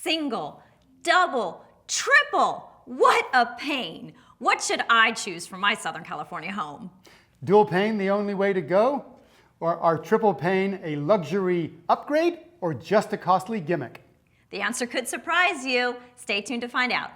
single, double, triple. What a pain. What should I choose for my Southern California home? Dual pane the only way to go? Or are triple pane a luxury upgrade or just a costly gimmick? The answer could surprise you. Stay tuned to find out.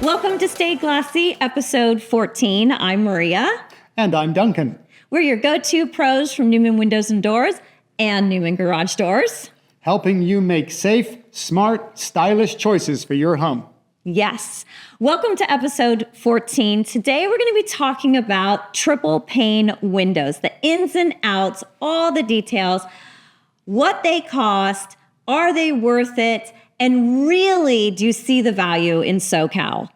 Welcome to Stay Glassy, episode 14. I'm Maria. And I'm Duncan. We're your go-to pros from Newman Windows and Doors and Newman Garage Doors. Helping you make safe, smart, stylish choices for your home. Yes. Welcome to episode 14. Today we're going to be talking about triple pane windows, the ins and outs, all the details, what they cost, are they worth it, and really, do you see the value in SoCal?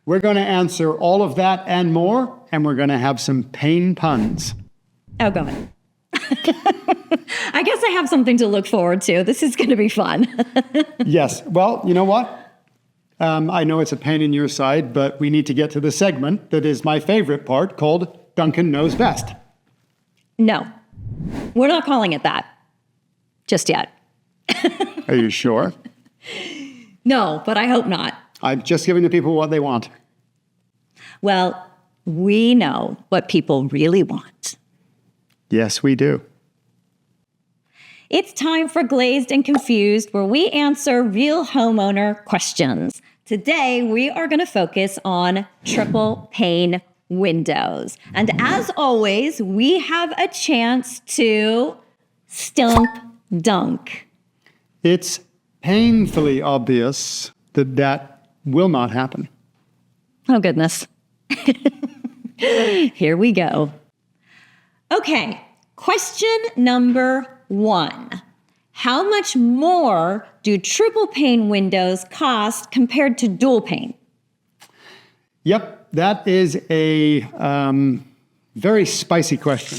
We're going to answer all of that and more, and we're going to have some pane puns. Oh, go ahead. I guess I have something to look forward to. This is going to be fun. Yes. Well, you know what? I know it's a pain in your side, but we need to get to the segment that is my favorite part called Duncan Knows Best. No, we're not calling it that just yet. Are you sure? No, but I hope not. I'm just giving the people what they want. Well, we know what people really want. Yes, we do. It's time for Glazed and Confused, where we answer real homeowner questions. Today, we are going to focus on triple pane windows. And as always, we have a chance to stump Dunk. It's painfully obvious that that will not happen. Oh, goodness. Here we go. Okay, question number 1. How much more do triple pane windows cost compared to dual pane? Yep, that is a very spicy question.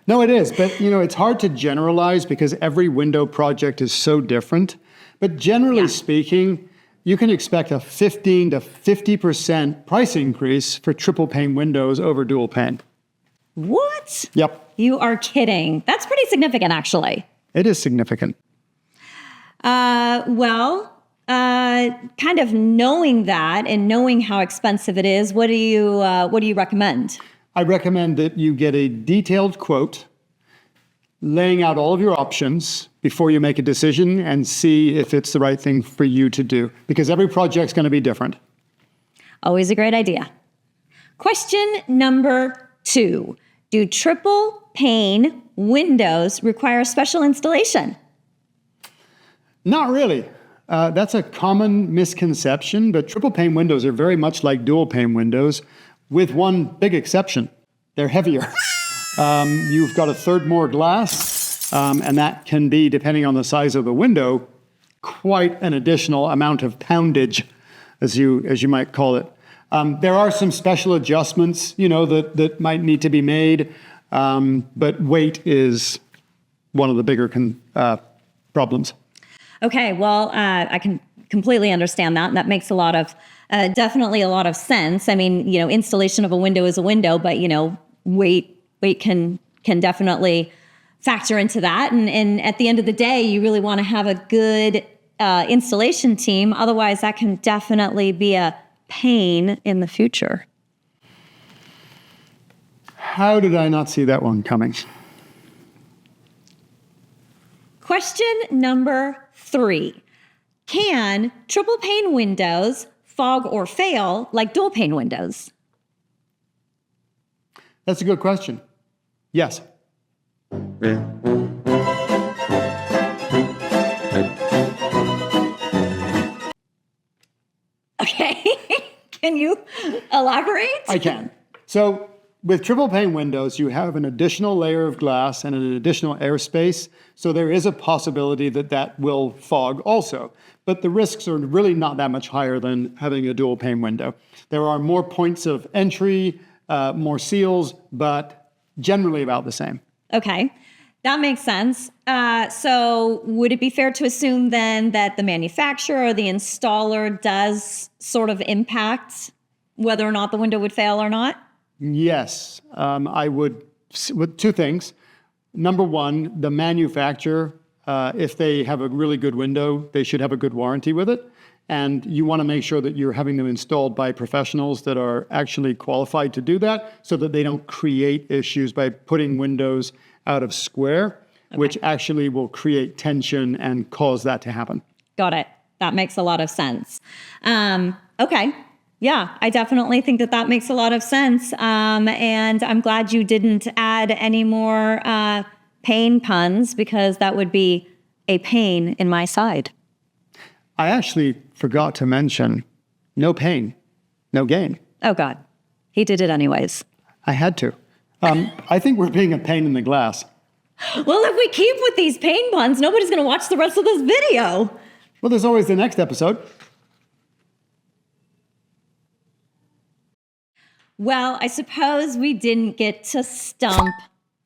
No, it is, but it's hard to generalize because every window project is so different. But generally speaking, you can expect a 15 to 50% price increase for triple pane windows over dual pane. What? Yep. You are kidding. That's pretty significant, actually. It is significant. Kind of knowing that and knowing how expensive it is, what do you recommend? I recommend that you get a detailed quote laying out all of your options before you make a decision and see if it's the right thing for you to do, because every project's going to be different. Always a great idea. Question number 2. Do triple pane windows require special installation? Not really. That's a common misconception, but triple pane windows are very much like dual pane windows, with one big exception. They're heavier. You've got a third more glass, and that can be, depending on the size of the window, quite an additional amount of poundage, as you might call it. There are some special adjustments, that might need to be made, but weight is one of the bigger problems. Okay, well, I can completely understand that, and that makes definitely a lot of sense. I mean, installation of a window is a window, but weight can definitely factor into that. And at the end of the day, you really want to have a good installation team. Otherwise, that can definitely be a pain in the future. How did I not see that one coming? Question number 3. Can triple pane windows fog or fail like dual pane windows? That's a good question. Yes. Okay. Can you elaborate? I can. So with triple pane windows, you have an additional layer of glass and an additional airspace. So there is a possibility that will fog also. But the risks are really not that much higher than having a dual pane window. There are more points of entry, more seals, but generally about the same. Okay. That makes sense. So would it be fair to assume then that the manufacturer or the installer does sort of impact whether or not the window would fail or not? Yes, I would, with two things. Number one, the manufacturer, if they have a really good window, they should have a good warranty with it. And you want to make sure that you're having them installed by professionals that are actually qualified to do that so that they don't create issues by putting windows out of square, which actually will create tension and cause that to happen. Got it. That makes a lot of sense. Okay. Yeah, I definitely think that makes a lot of sense. And I'm glad you didn't add any more pain puns because that would be a pain in my side. I actually forgot to mention no pain, no gain. Oh, God. He did it anyways. I had to. I think we're being a pain in the glass. Well, if we keep with these pain puns, nobody's going to watch the rest of this video. Well, there's always the next episode. Well, I suppose we didn't get to stump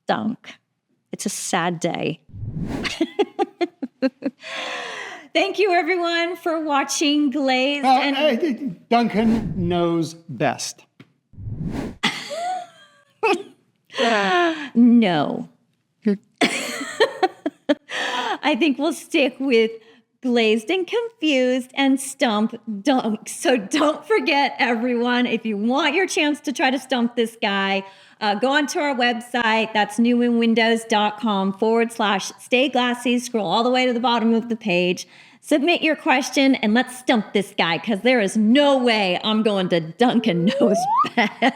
Dunk. It's a sad day. Thank you, everyone, for watching Glazed. Duncan knows best. No. I think we'll stick with Glazed and Confused and Stump Dunk. So don't forget, everyone, if you want your chance to try to stump this guy, go onto our website. That's newinwindows.com/Stay Glassy. Scroll all the way to the bottom of the page. Submit your question and let's stump this guy because there is no way I'm going to Duncan Knows Best.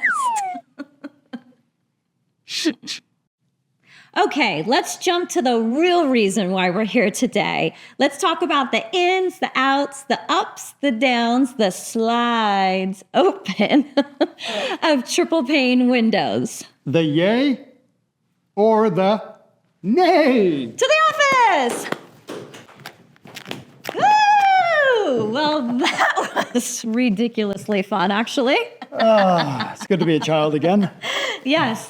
Okay, let's jump to the real reason why we're here today. Let's talk about the ins, the outs, the ups, the downs, the slides open of triple pane windows. The yay or the nay? To the office! Woo! Well, that was ridiculously fun, actually. It's good to be a child again. Yes.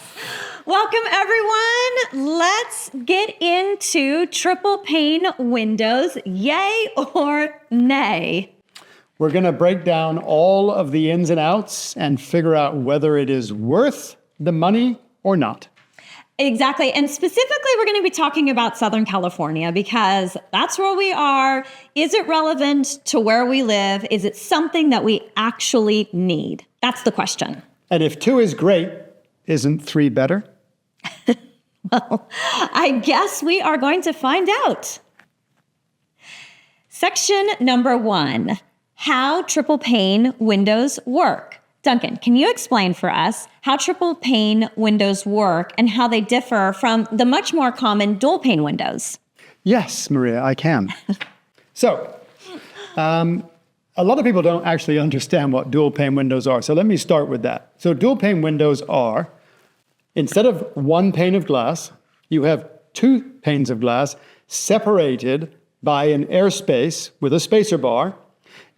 Welcome, everyone. Let's get into triple pane windows, yay or nay? We're going to break down all of the ins and outs and figure out whether it is worth the money or not. Exactly. And specifically, we're going to be talking about Southern California because that's where we are. Is it relevant to where we live? Is it something that we actually need? That's the question. And if 2 is great, isn't 3 better? Well, I guess we are going to find out. Section number 1, how triple pane windows work. Duncan, can you explain for us how triple pane windows work and how they differ from the much more common dual pane windows? Yes, Maria, I can. So, a lot of people don't actually understand what dual pane windows are. So let me start with that. So dual pane windows are, instead of 1 pane of glass, you have 2 panes of glass separated by an airspace with a spacer bar.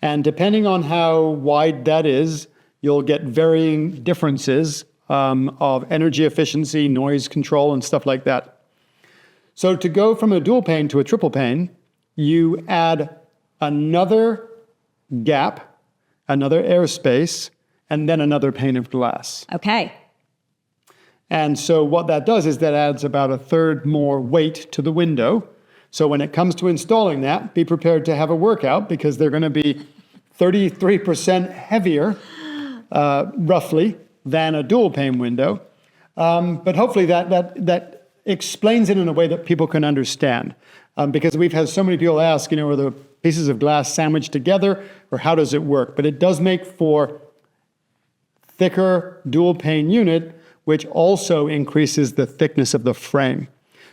And depending on how wide that is, you'll get varying differences of energy efficiency, noise control, and stuff like that. So to go from a dual pane to a triple pane, you add another gap, another airspace, and then another pane of glass. Okay. And so what that does is that adds about 1/3 more weight to the window. So when it comes to installing that, be prepared to have a workout because they're going to be 33% heavier, roughly, than a dual pane window. But hopefully that explains it in a way that people can understand. Because we've had so many people ask, are the pieces of glass sandwiched together or how does it work? But it does make for thicker dual pane unit, which also increases the thickness of the frame.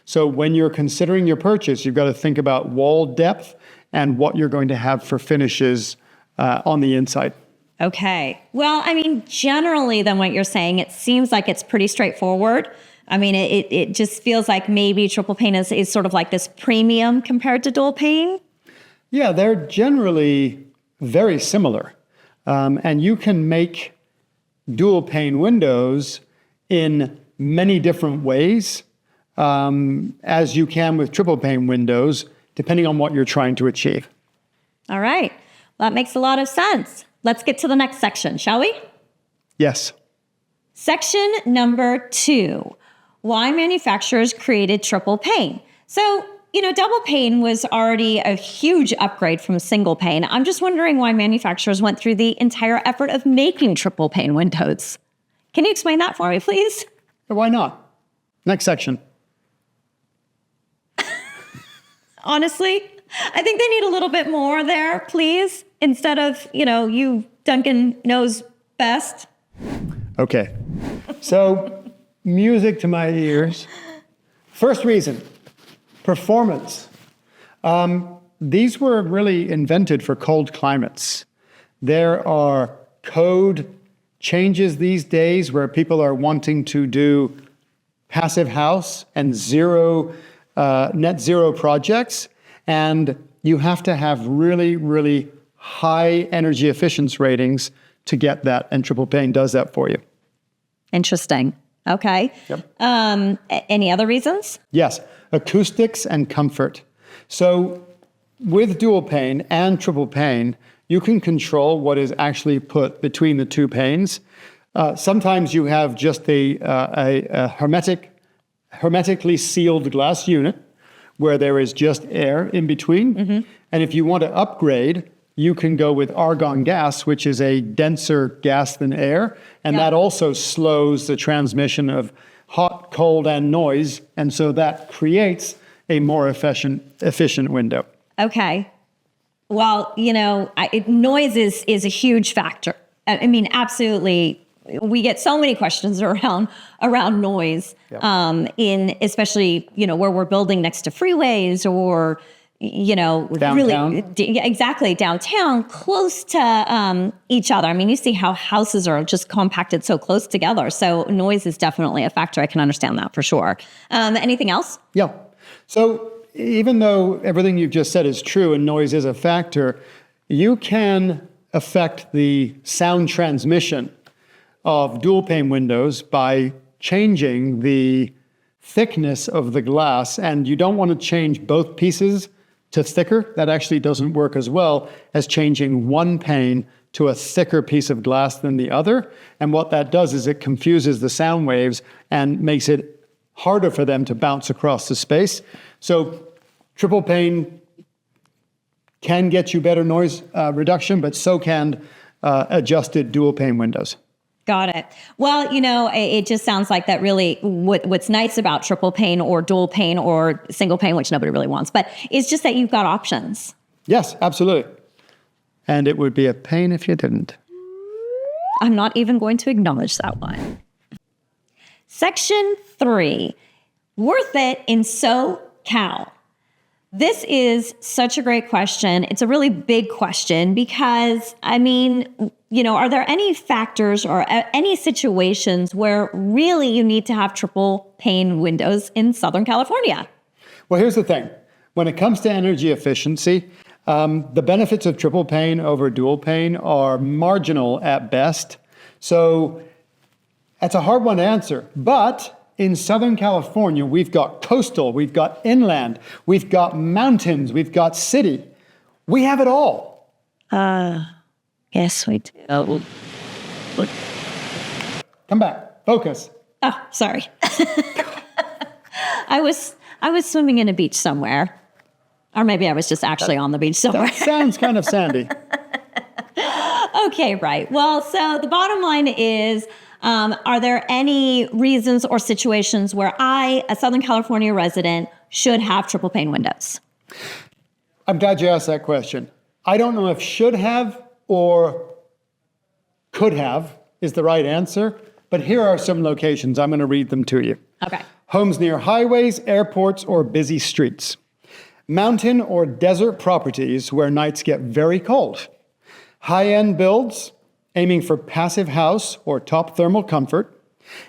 So when you're considering your purchase, you've got to think about wall depth and what you're going to have for finishes on the inside. Okay. Well, generally then what you're saying, it seems like it's pretty straightforward. It just feels like maybe triple pane is sort of like this premium compared to dual pane. Yeah, they're generally very similar. And you can make dual pane windows in many different ways. as you can with triple pane windows, depending on what you're trying to achieve. All right. Well, that makes a lot of sense. Let's get to the next section, shall we? Yes. Section number 2, why manufacturers created triple pane. So, double pane was already a huge upgrade from single pane. I'm just wondering why manufacturers went through the entire effort of making triple pane windows. Can you explain that for me, please? Why not? Next section. Honestly, I think they need a little bit more there, please, instead of, you, Duncan, knows best. Okay. So, music to my ears. First reason, performance. These were really invented for cold climates. There are code changes these days where people are wanting to do passive house and net zero projects, and you have to have really, really high energy efficiency ratings to get that, and triple pane does that for you. Interesting. Okay. Yep. Any other reasons? Yes, acoustics and comfort. So with dual pane and triple pane, you can control what is actually put between the two panes. Sometimes you have just a hermetically sealed glass unit where there is just air in between. Mm-hmm. And if you want to upgrade, you can go with argon gas, which is a denser gas than air, and that also slows the transmission of hot, cold, and noise, and so that creates a more efficient window. Okay. Well, noise is a huge factor. I mean, absolutely. We get so many questions around noise, in especially where we're building next to freeways or downtown. Really exactly downtown, close to each other. I mean, you see how houses are just compacted so close together. So noise is definitely a factor. I can understand that for sure. Anything else? Yeah. So even though everything you've just said is true and noise is a factor, you can affect the sound transmission of dual pane windows by changing the thickness of the glass, and you don't want to change both pieces to thicker. That actually doesn't work as well as changing one pane to a thicker piece of glass than the other. And what that does is it confuses the sound waves and makes it harder for them to bounce across the space. So triple pane can get you better noise reduction, but so can adjusted dual pane windows. Got it. Well, it just sounds like that really what's nice about triple pane or dual pane or single pane, which nobody really wants, but it's just that you've got options. Yes, absolutely. And it would be a pain if you didn't. I'm not even going to acknowledge that one. Section 3, worth it in SoCal. This is such a great question. It's a really big question because, are there any factors or any situations where really you need to have triple pane windows in Southern California? Well, here's the thing. When it comes to energy efficiency, the benefits of triple pane over dual pane are marginal at best. So that's a hard one to answer. But in Southern California, we've got coastal, we've got inland, we've got mountains, we've got city. We have it all. Yes, we do. Come back. Focus. Oh, sorry. I was swimming in a beach somewhere. Or maybe I was just actually on the beach somewhere. That sounds kind of sandy. Okay, right. Well, so the bottom line is, are there any reasons or situations where I, a Southern California resident, should have triple pane windows? I'm glad you asked that question. I don't know if should have or could have is the right answer, but here are some locations. I'm going to read them to you. Okay. Homes near highways, airports, or busy streets. Mountain or desert properties where nights get very cold. High-end builds, aiming for passive house or top thermal comfort.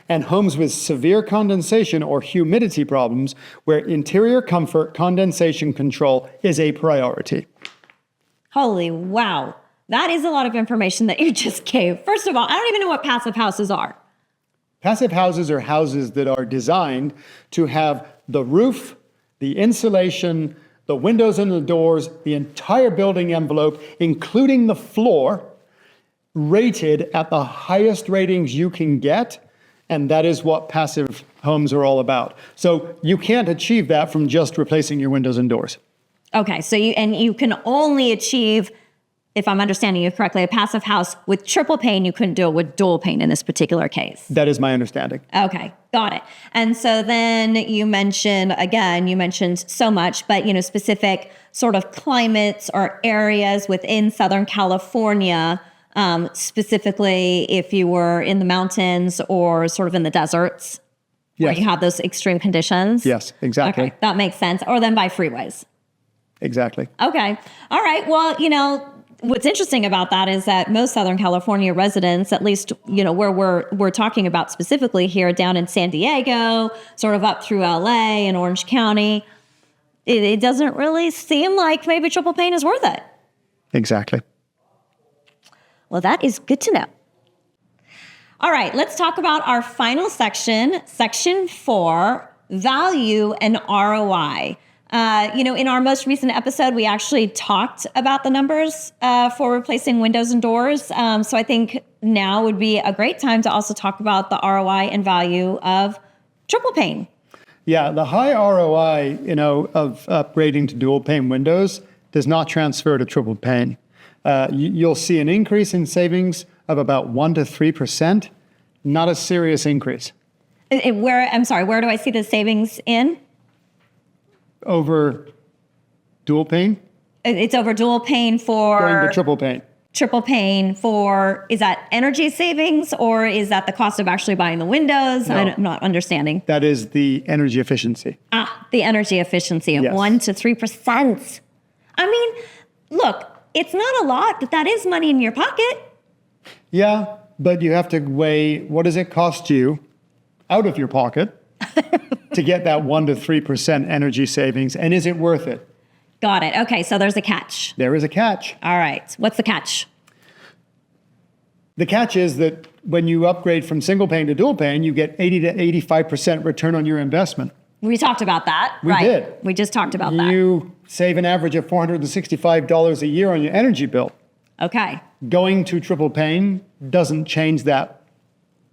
And homes with severe condensation or humidity problems where interior comfort condensation control is a priority. Holy wow. That is a lot of information that you just gave. First of all, I don't even know what passive houses are. Passive houses are houses that are designed to have the roof, the insulation, the windows and the doors, the entire building envelope, including the floor, rated at the highest ratings you can get. And that is what passive homes are all about. So you can't achieve that from just replacing your windows and doors. Okay, so you can only achieve, if I'm understanding you correctly, a passive house with triple pane. You couldn't do it with dual pane in this particular case. That is my understanding. Okay, got it. And so then you mentioned so much, but specific sort of climates or areas within Southern California, specifically if you were in the mountains or sort of in the deserts, where you have those extreme conditions. Yes, exactly. Okay, that makes sense. Or then by freeways. Exactly. Okay. All right. Well, what's interesting about that is that most Southern California residents, at least, where we're talking about specifically here down in San Diego, sort of up through LA and Orange County, it doesn't really seem like maybe triple pane is worth it. Exactly. Well, that is good to know. All right. Let's talk about our final section, section 4, value and ROI. In our most recent episode, we actually talked about the numbers for replacing windows and doors. So I think now would be a great time to also talk about the ROI and value of triple pane. Yeah, the high ROI, of upgrading to dual pane windows does not transfer to triple pane. You'll see an increase in savings of about 1 to 3%, not a serious increase. Where do I see the savings in? Over dual pane? It's over dual pane for... Going to triple pane. Triple pane for, is that energy savings or is that the cost of actually buying the windows? No. I'm not understanding. That is the energy efficiency. The energy efficiency of 1 to 3%. I mean, look, it's not a lot, but that is money in your pocket. Yeah, but you have to weigh what does it cost you out of your pocket to get that 1 to 3% energy savings, and is it worth it? Got it. Okay, so there's a catch. There is a catch. All right. What's the catch? The catch is that when you upgrade from single pane to dual pane, you get 80 to 85% return on your investment. We talked about that. We did. We just talked about that. You save an average of $465 a year on your energy bill. Okay. Going to triple pane doesn't change that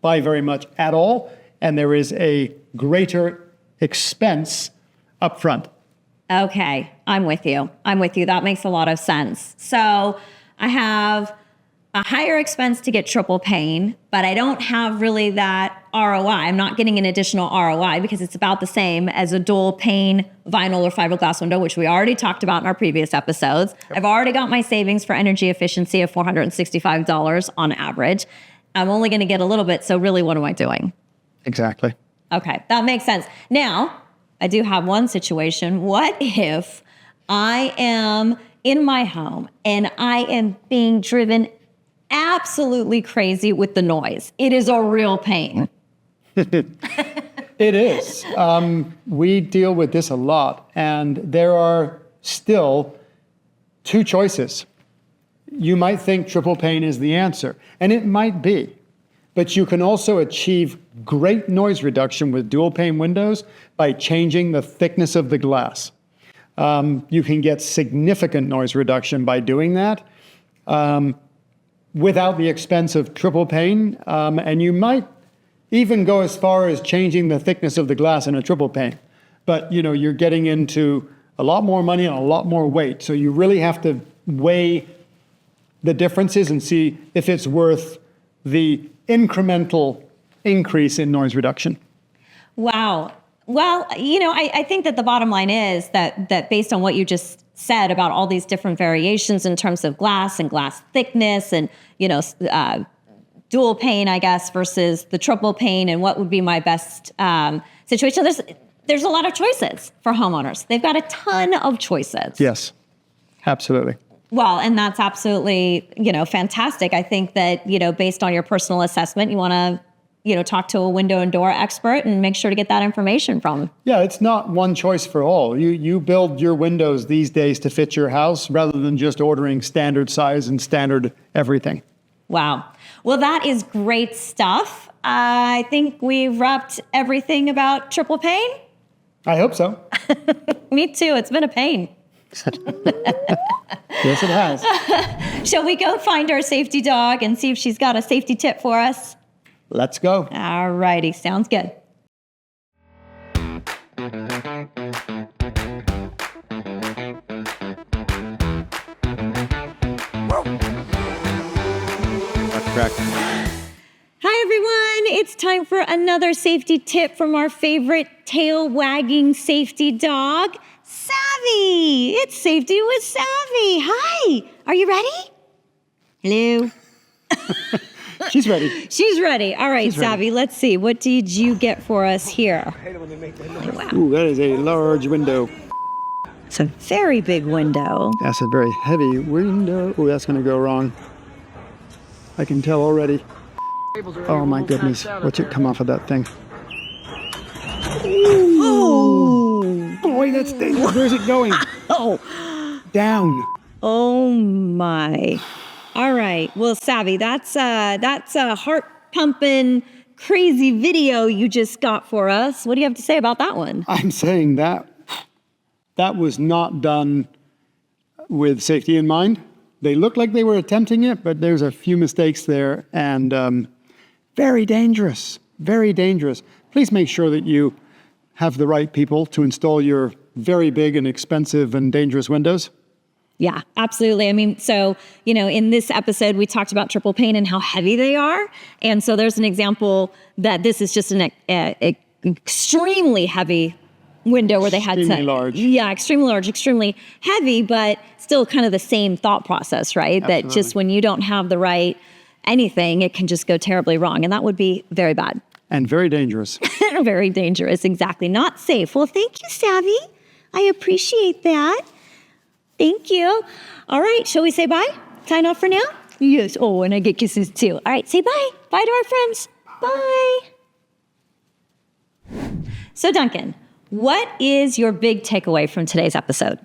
by very much at all, and there is a greater expense up front. Okay, I'm with you. That makes a lot of sense. So I have a higher expense to get triple pane, but I don't have really that ROI. I'm not getting an additional ROI because it's about the same as a dual pane vinyl or fiberglass window, which we already talked about in our previous episodes. Yep. I've already got my savings for energy efficiency of $465 on average. I'm only going to get a little bit, so really what am I doing? Exactly. Okay, that makes sense. Now, I do have one situation. What if I am in my home and I am being driven absolutely crazy with the noise? It is a real pain. It is. We deal with this a lot, and there are still two choices. You might think triple pane is the answer, and it might be. But you can also achieve great noise reduction with dual pane windows by changing the thickness of the glass. You can get significant noise reduction by doing that without the expense of triple pane. And you might even go as far as changing the thickness of the glass in a triple pane. But you're getting into a lot more money and a lot more weight. So you really have to weigh the differences and see if it's worth the incremental increase in noise reduction. Wow. Well, I think that the bottom line is that based on what you just said about all these different variations in terms of glass and glass thickness and, dual pane, I guess, versus the triple pane and what would be my best situation. There's a lot of choices for homeowners. They've got a ton of choices. Yes, absolutely. Well, and that's absolutely, fantastic. I think that, based on your personal assessment, you want to, talk to a window and door expert and make sure to get that information from them. Yeah, it's not one choice for all. You build your windows these days to fit your house rather than just ordering standard size and standard everything. Wow. Well, that is great stuff. I think we've wrapped everything about triple pane. I hope so. Me too. It's been a pain. Yes, it has. Shall we go find our safety dog and see if she's got a safety tip for us? Let's go. All righty. Sounds good. That's correct. Hi, everyone. It's time for another safety tip from our favorite tail-wagging safety dog, Savvy. It's Safety with Savvy. Hi. Are you ready? Hello. She's ready. She's ready. All right, She's ready. Savvy, let's see. What did you get for us here? Ooh, that is a large window. It's a very big window. That's a very heavy window. Ooh, that's going to go wrong. I can tell already. Oh my goodness. Watch it come off of that thing. Oh. Boy, that's dangerous. Where's it going? Oh. Down. Oh my. All right. Well, Savvy, that's a heart-pumping, crazy video you just got for us. What do you have to say about that one? I'm saying that was not done with safety in mind. They looked like they were attempting it, but there's a few mistakes there, and very dangerous, very dangerous. Please make sure that you have the right people to install your very big and expensive and dangerous windows. Yeah, absolutely. I mean, so, in this episode, we talked about triple pane and how heavy they are. And so there's an example that this is just an extremely heavy window where they had Extremely large. Yeah, extremely large, extremely heavy, but still kind of the same thought process, right? Absolutely. That just when you don't have the right anything, it can just go terribly wrong. And that would be very bad. And very dangerous. Very dangerous, exactly. Not safe. Well, thank you, Savvy. I appreciate that. Thank you. All right, shall we say bye? Sign off for now? Yes. Oh, and I get kisses too. All right, say bye. Bye to our friends. Bye. So, Duncan, what is your big takeaway from today's episode?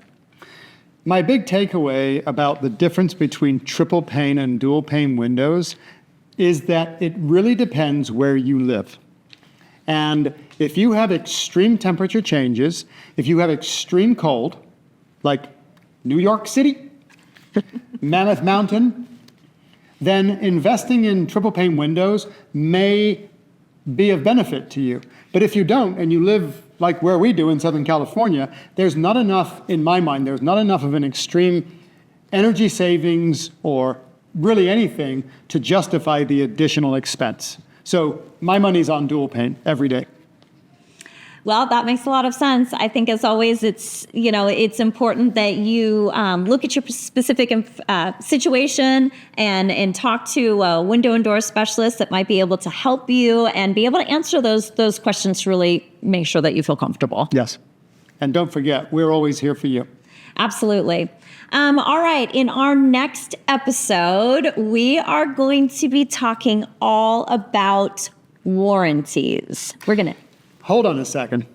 My big takeaway about the difference between triple pane and dual pane windows is that it really depends where you live. And if you have extreme temperature changes, if you have extreme cold, like New York City, Mammoth Mountain, then investing in triple pane windows may be of benefit to you. But if you don't, and you live like where we do in Southern California, there's not enough, in my mind, there's not enough of an extreme energy savings or really anything to justify the additional expense. So my money's on dual pane every day. Well, that makes a lot of sense. I think, as always, it's important that you look at your specific situation and talk to a window and door specialist that might be able to help you and be able to answer those questions to really make sure that you feel comfortable. Yes. And don't forget, we're always here for you. Absolutely. All right. In our next episode, we are going to be talking all about warranties. We're going to... Hold on a second.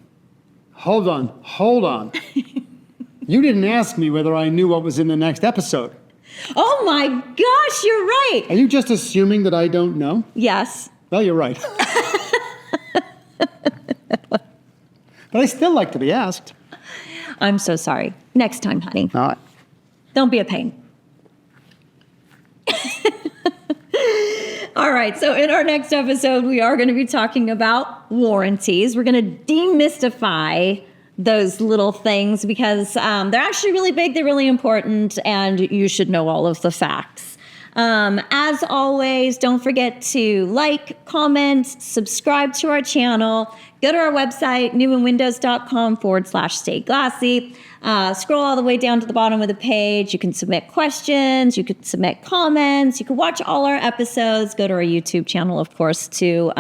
Hold on. You didn't ask me whether I knew what was in the next episode. Oh my gosh, you're right. Are you just assuming that I don't know? Yes. Well, you're right. But I still like to be asked. I'm so sorry. Next time, honey. All right. Don't be a pain. All right, so in our next episode, we are going to be talking about warranties. We're going to demystify those little things because they're actually really big, they're really important, and you should know all of the facts. As always, don't forget to like, comment, subscribe to our channel. Go to our website, newinwindows.com/Stay Glassy. Scroll all the way down to the bottom of the page. You can submit questions. You can submit comments. You can watch all our episodes. Go to our YouTube channel, of course, to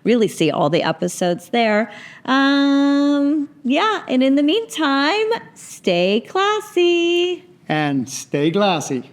really see all the episodes there. Yeah, and in the meantime, stay classy. And stay glassy.